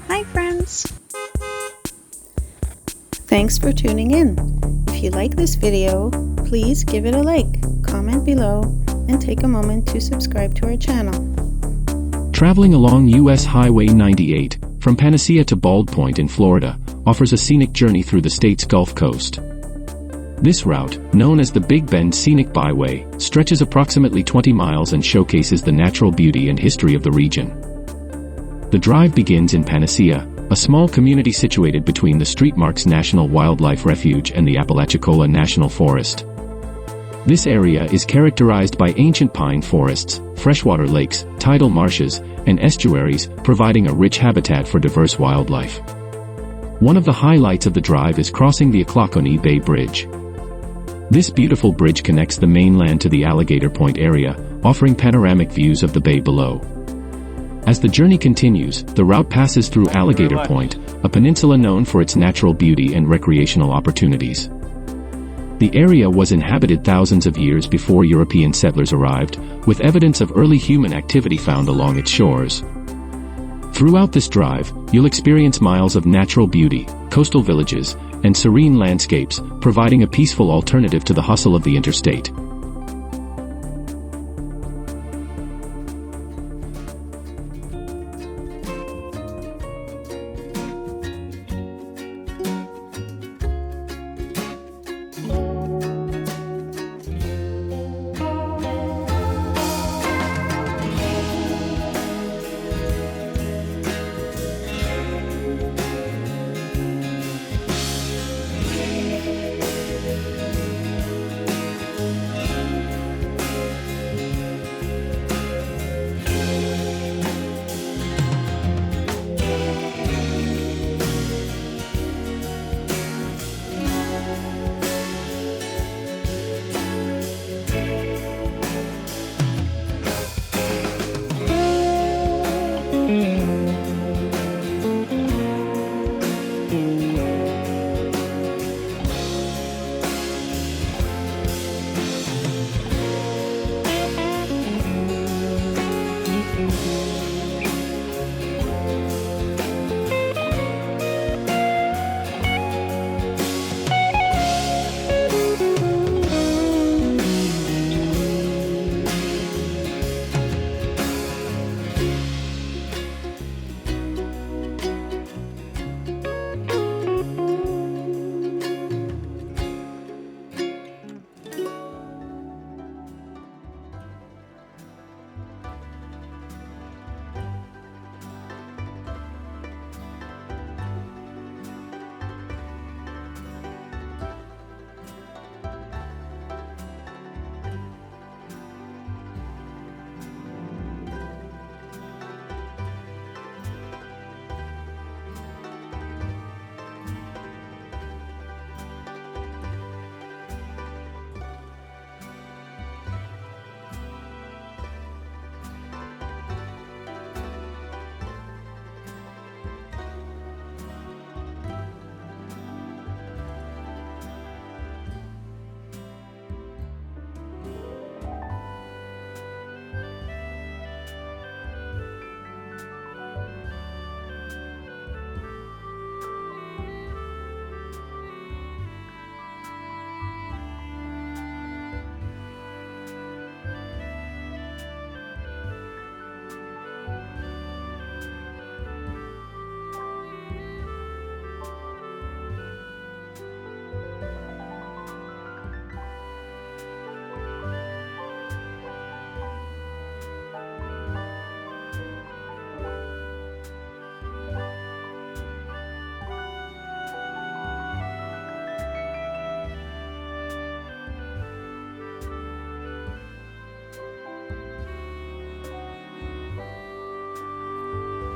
Hi friends! Thanks for tuning in. If you like this video, please give it a like, comment below, and take a moment to subscribe to our channel. Traveling along US Highway 98, from Panacea to Bald Point in Florida, offers a scenic journey through the state's Gulf Coast. This route, known as the Big Bend Scenic Byway, stretches approximately 20 miles and showcases the natural beauty and history of the region. The drive begins in Panacea, a small community situated between the Street Marks National Wildlife Refuge and the Apalachicola National Forest. This area is characterized by ancient pine forests, freshwater lakes, tidal marshes, and estuaries, providing a rich habitat for diverse wildlife. One of the highlights of the drive is crossing the Ochlockonee Bay Bridge. This beautiful bridge connects the mainland to the Alligator Point area, offering panoramic views of the bay below. As the journey continues, the route passes through Alligator Point, a peninsula known for its natural beauty and recreational opportunities. The area was inhabited thousands of years before European settlers arrived, with evidence of early human activity found along its shores. Throughout this drive, you'll experience miles of natural beauty, coastal villages, and serene landscapes, providing a peaceful alternative to the hustle of the interstate.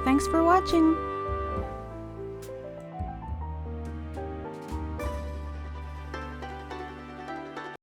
Thanks for watching!